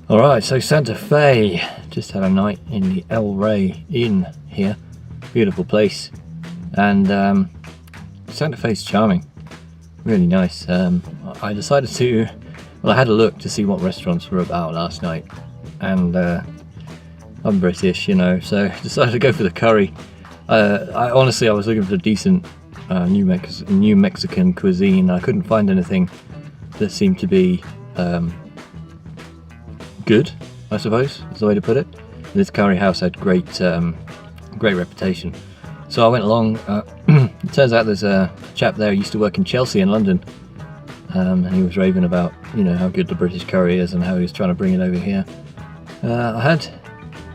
Alright, so Santa Fe, just had a night in the El Rey Inn here, beautiful place, and Santa Fe's charming, really nice. I decided to, I had a look to see what restaurants were about last night, and I'm British, you know, so decided to go for the curry. I was looking for decent New Mexican cuisine. I couldn't find anything that seemed to be good, I suppose is the way to put it. This curry house had great reputation, so I went along. It turns out there's a chap there who used to work in Chelsea in London, and he was raving about, you know, how good the British curry is and how he was trying to bring it over here. I had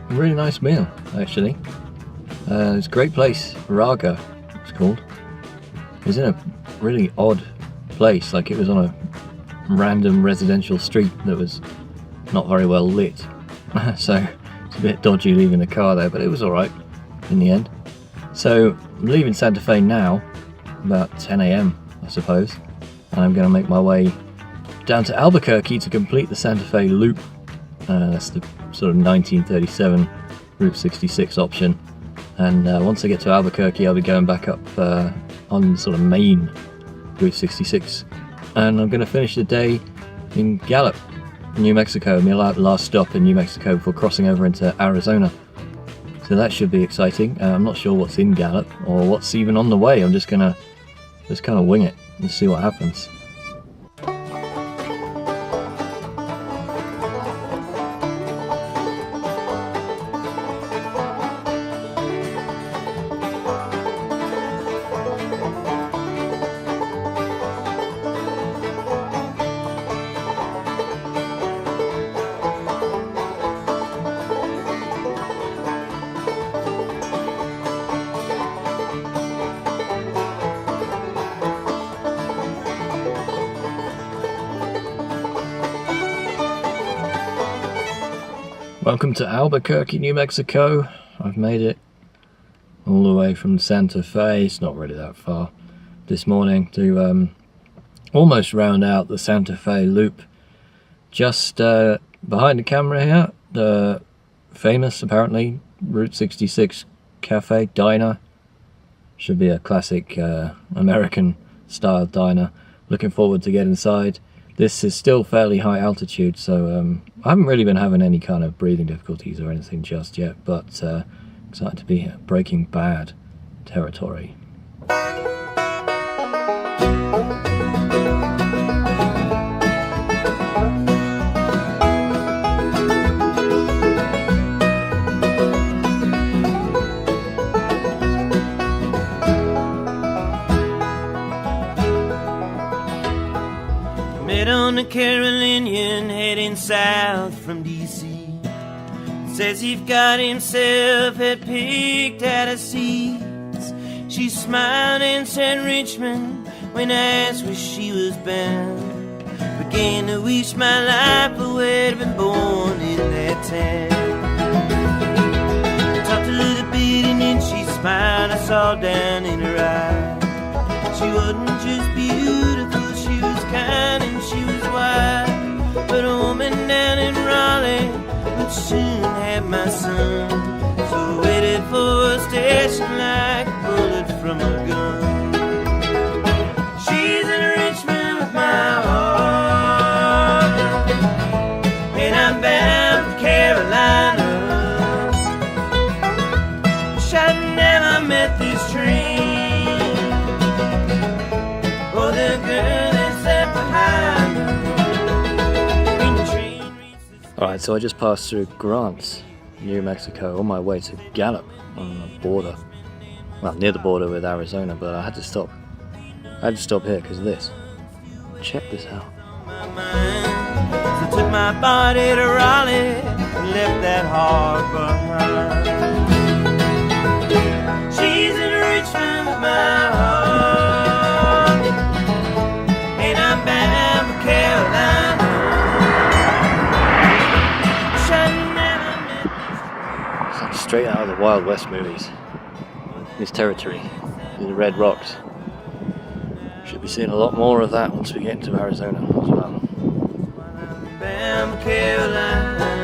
a really nice meal, actually. It's a great place, Raga it's called. It was in a really odd place, like it was on a random residential street that was not very well lit, so it's a bit dodgy leaving the car there, but it was alright in the end. So I'm leaving Santa Fe now, about 10 AM I suppose, and I'm going to make my way down to Albuquerque to complete the Santa Fe loop. That's the sort of 1937 Route 66 option, and once I get to Albuquerque I'll be going back up on sort of main Route 66, and I'm going to finish the day in Gallup, New Mexico, my last stop in New Mexico before crossing over into Arizona. So that should be exciting. I'm not sure what's in Gallup or what's even on the way. I'm just gonna kind of wing it and see what happens. Welcome to Albuquerque, New Mexico. I've made it all the way from Santa Fe. It's not really that far this morning to almost round out the Santa Fe loop. Just behind the camera here, the famous, apparently, Route 66 Cafe Diner. Should be a classic American style diner. Looking forward to get inside. This is still fairly high altitude, so I haven't really been having any kind of breathing difficulties or anything just yet, but excited to be here. Breaking Bad territory. On a Carolinian heading south from D.C. Says he got himself had picked out of seats. She smiled and said Richmond when I asked where she was bound. Began to wish my life away to been born in that town. Talked a little bit and then she smiled. I saw down in her eyes. She wasn't just beautiful, she was kind and she was wise, but a woman down in Raleigh would soon have my son. So I waited for a station like a bullet from a gun. She's in Richmond with my heart, and I'm bound for Carolina. Wish I'd never met this train, or the girl that's left behind. Alright, so I just passed through Grants, New Mexico, on my way to Gallup on the border. Well, near the border with Arizona, but I had to stop. I had to stop here because of this. Check this out. So took my body to Raleigh and left that heart behind. She's in Richmond with my heart, and I'm bound for Carolina. Straight out of the Wild West movies. This territory, the Red Rocks. Should be seeing a lot more of that once we get into Arizona as well. Carolina.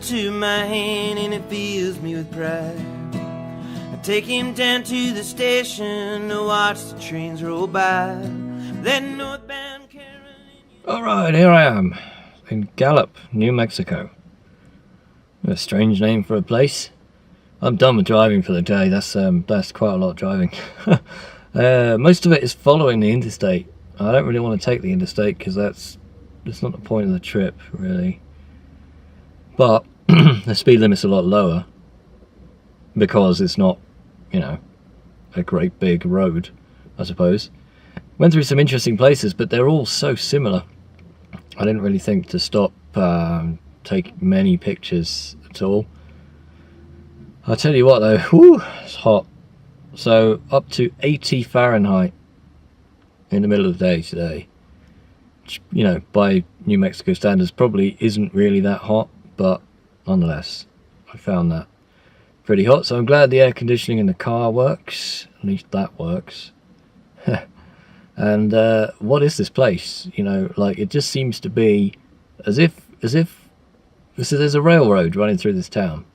to my hand and it fills me with pride. I take him down to the station to watch the trains roll by. That northbound Carolina. Alright, here I am in Gallup, New Mexico. A strange name for a place. I'm done with driving for the day. That's quite a lot of driving. Most of it is following the interstate. I don't really want to take the interstate because that's not the point of the trip, really. But the speed limit's a lot lower because it's not, you know, a great big road, I suppose. Went through some interesting places, but they're all so similar. I didn't really think to stop, take many pictures at all. I'll tell you what though, whew, it's hot. So up to 80 Fahrenheit in the middle of the day today. Which, you know, by New Mexico standards probably isn't really that hot, but nonetheless, I found that pretty hot. So I'm glad the air conditioning in the car works. At least that works. And what is this place? You know, like it just seems to be as if there's a railroad running through this town.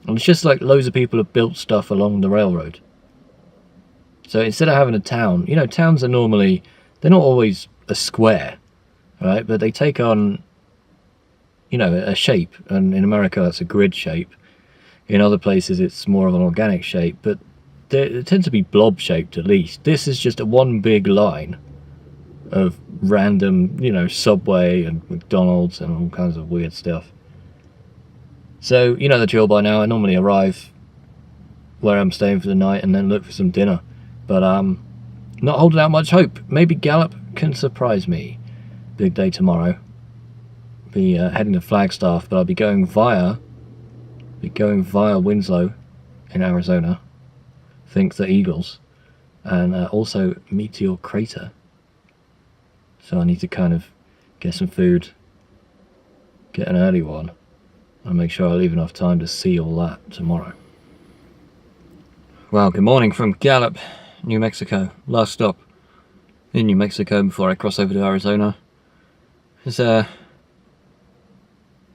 And it's just like loads of people have built stuff along the railroad. So instead of having a town, you know, towns are normally, they're not always a square, right? But they take on, you know, a shape. And in America, that's a grid shape. In other places, it's more of an organic shape. But they tend to be blob shaped at least. This is just a one big line of random, you know, Subway and McDonald's and all kinds of weird stuff. So, you know the drill by now. I normally arrive where I'm staying for the night and then look for some dinner. But not holding out much hope. Maybe Gallup can surprise me. Big day tomorrow. Be heading to Flagstaff, but I'll be going via Winslow in Arizona. Think the Eagles. And also Meteor Crater. So I need to kind of get some food. Get an early one. And make sure I leave enough time to see all that tomorrow. Well, good morning from Gallup, New Mexico. Last stop in New Mexico before I cross over to Arizona. It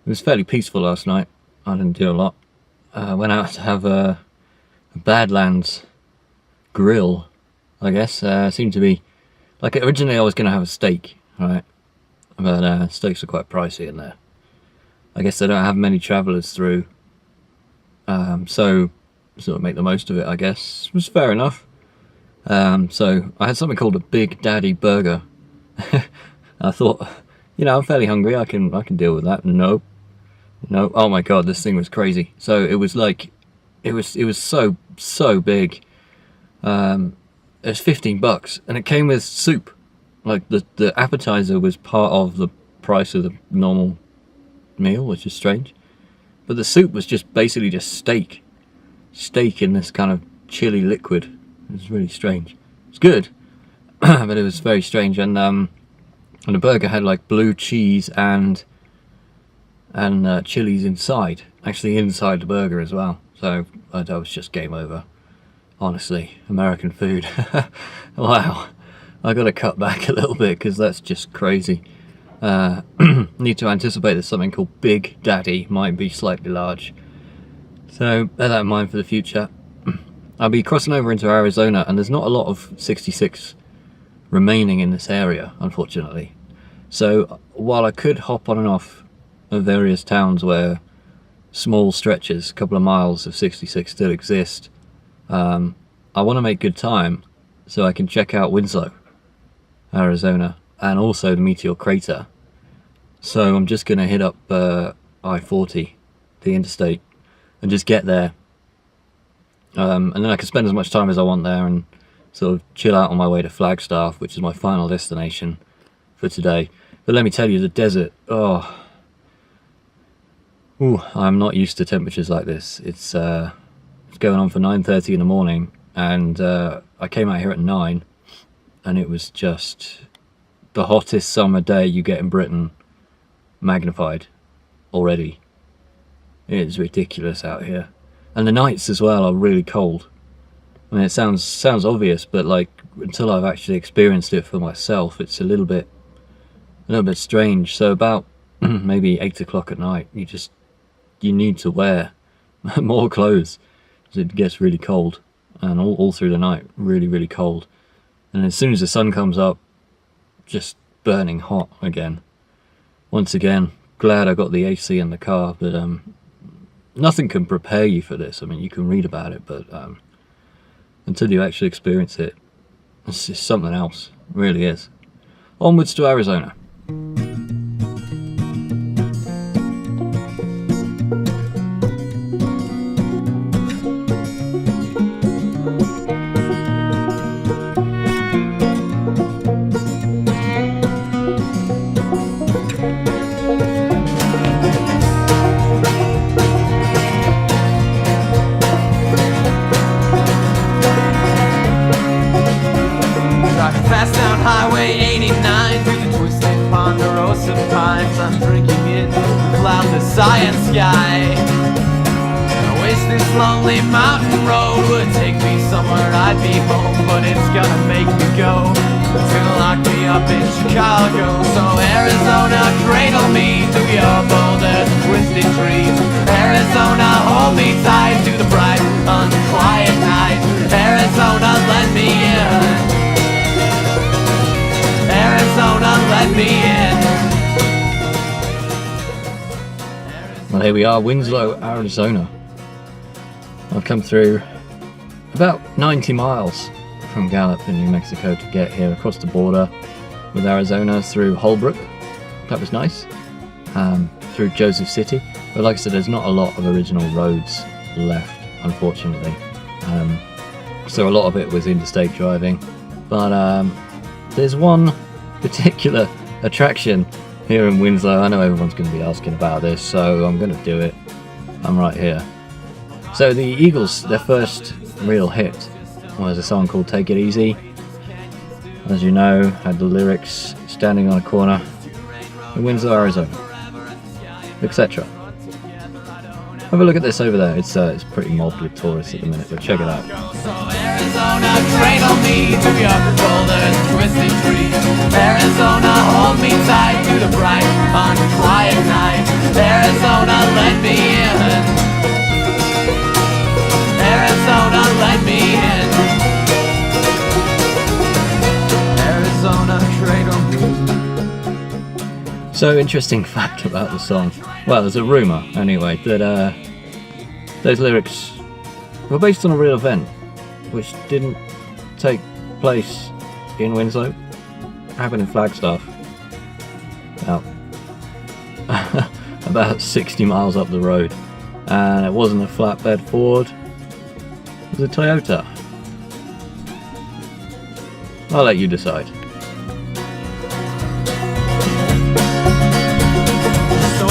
was fairly peaceful last night. I didn't do a lot. I went out to have a Badlands grill, I guess. Seemed to be, like originally I was going to have a steak, right? But steaks are quite pricey in there. I guess they don't have many travellers through, so sort of make the most of it, I guess. It was fair enough. So I had something called a Big Daddy burger. I thought, you know, I'm fairly hungry. I can deal with that. No. Oh my god, this thing was crazy. So it was like, it was so big. It was $15, and it came with soup. Like the appetizer was part of the price of the normal meal, which is strange. But the soup was just basically just steak in this kind of chili liquid. It was really strange. It's good, but it was very strange. And the burger had like blue cheese and chilies inside, actually inside the burger as well. So that was just game over. Honestly, American food. Wow, I got to cut back a little bit because that's just crazy. Need to anticipate that something called Big Daddy might be slightly large. So bear that in mind for the future. I'll be crossing over into Arizona, and there's not a lot of 66 remaining in this area, unfortunately. So while I could hop on and off of various towns where small stretches, a couple of miles of 66 still exist, I want to make good time so I can check out Winslow, Arizona, and also the Meteor Crater. So I'm just going to hit up I-40, the interstate, and just get there. And then I can spend as much time as I want there and sort of chill out on my way to Flagstaff, which is my final destination for today. But let me tell you, the desert, I'm not used to temperatures like this. It's going on for 9:30 in the morning, and I came out here at 9, and it was just the hottest summer day you get in Britain magnified already. It's ridiculous out here. And the nights as well are really cold. I mean, it sounds obvious, but like until I've actually experienced it for myself, it's a little bit strange. So about maybe 8 o'clock at night, you need to wear more clothes because it gets really cold, and all through the night, really, really cold. And as soon as the sun comes up, just burning hot again. Once again, glad I got the AC in the car, but nothing can prepare you for this. I mean, you can read about it, but until you actually experience it, it's just something else. It really is. Onwards to Arizona. Fast down Highway 89 through the twisted ponderosa pines. I'm drinking in the cloudless cyan sky. I wish this lonely mountain road would take me somewhere I'd be home, but it's gonna make me go. It's gonna lock me up in Chicago. So Arizona, cradle me to your boulders and twisted trees. Arizona, hold me tight to the bright, unquiet night. Arizona, let me in. Arizona, let me in. Well, here we are, Winslow, Arizona. I've come through about 90 miles from Gallup in New Mexico to get here, across the border with Arizona through Holbrook. That was nice. Through Joseph City. But like I said, there's not a lot of original roads left, unfortunately. So a lot of it was interstate driving. But there's one particular attraction here in Winslow. I know everyone's going to be asking about this, so I'm going to do it. I'm right here. So the Eagles, their first real hit was a song called Take It Easy. As you know, had the lyrics standing on a corner in Winslow, Arizona, etc. Have a look at this over there. It's pretty mobbed with tourists at the minute, but check it out. So Arizona, cradle me to your boulders, twisted trees. Arizona, hold me tight to the bright, unquiet night. Arizona, let me in. Arizona, let me in. Arizona, cradle me. So, interesting fact about the song. Well, there's a rumour, anyway, that those lyrics were based on a real event, which didn't take place in Winslow. It happened in Flagstaff, about 60 miles up the road. And it wasn't a flatbed Ford, it was a Toyota. I'll let you decide.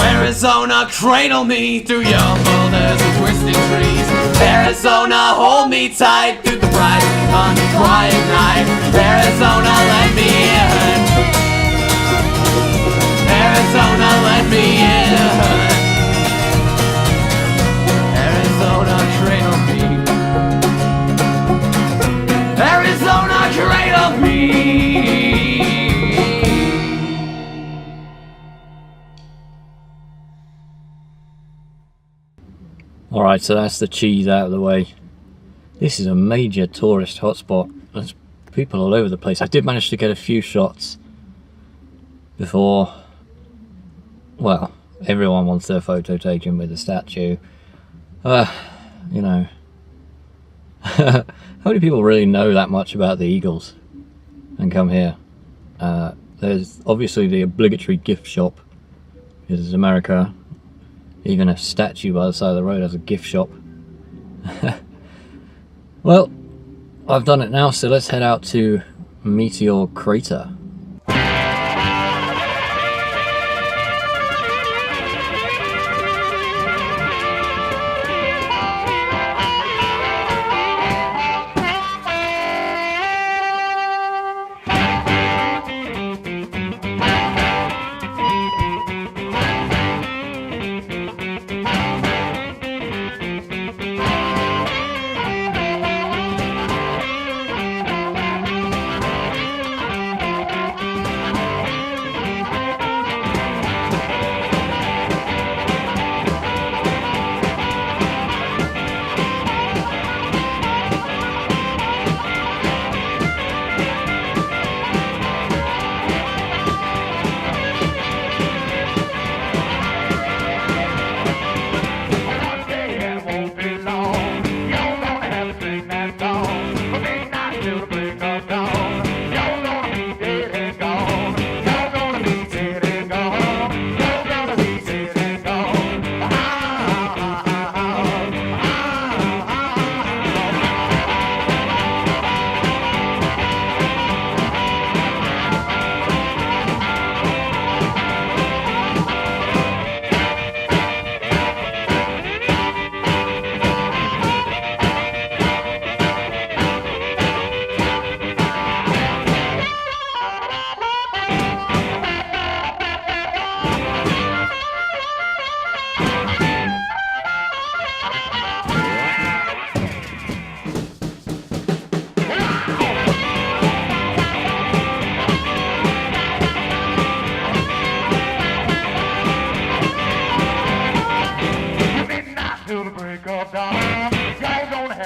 Arizona, cradle me through your boulders and twisted trees. Arizona, hold me tight through the bright, unquiet night. Arizona, let me in. Arizona, let me in. Arizona, cradle me. Arizona, cradle me. Alright, so that's the cheese out of the way. This is a major tourist hotspot. There's people all over the place. I did manage to get a few shots before, well, everyone wants their photo taken with the statue. You know, how many people really know that much about the Eagles and come here? There's obviously the obligatory gift shop, because it's America. Even a statue by the side of the road has a gift shop. Well, I've done it now, so let's head out to Meteor Crater.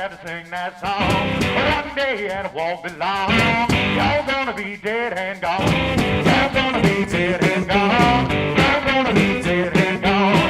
have to sing that song. One day and it won't be long. You're gonna be dead and gone. You're gonna be dead and gone. You're gonna be dead and gone.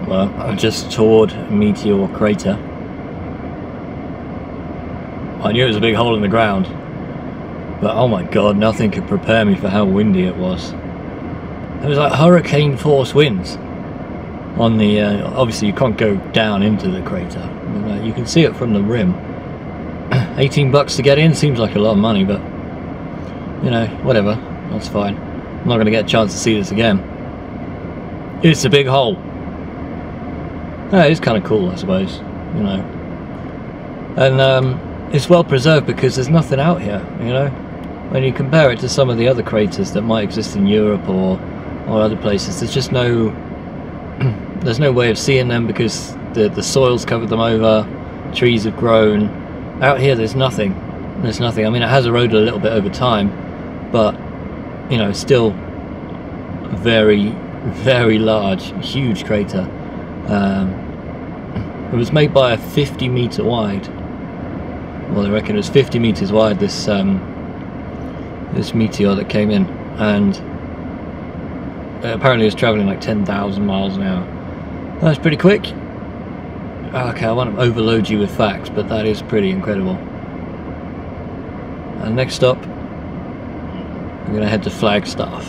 Well, I just toured Meteor Crater. I knew it was a big hole in the ground, but oh my god, nothing could prepare me for how windy it was. It was like hurricane force winds on the, obviously you can't go down into the crater, you can see it from the rim. $18 to get in seems like a lot of money, but you know, whatever, that's fine. I'm not going to get a chance to see this again. It's a big hole. Yeah, it's kind of cool, I suppose, you know. And it's well preserved because there's nothing out here, you know. When you compare it to some of the other craters that might exist in Europe or other places, there's just no there's no way of seeing them because the soil's covered them over, trees have grown. Out here there's nothing. There's nothing. I mean, it has eroded a little bit over time, but you know, still a very, very large, huge crater. It was made by a 50 meter wide, well, they reckon it was 50 meters wide, this this meteor that came in, and apparently it was traveling like 10,000 miles an hour. That's pretty quick. Okay, I won't overload you with facts, but that is pretty incredible. And next up, we're going to head to Flagstaff.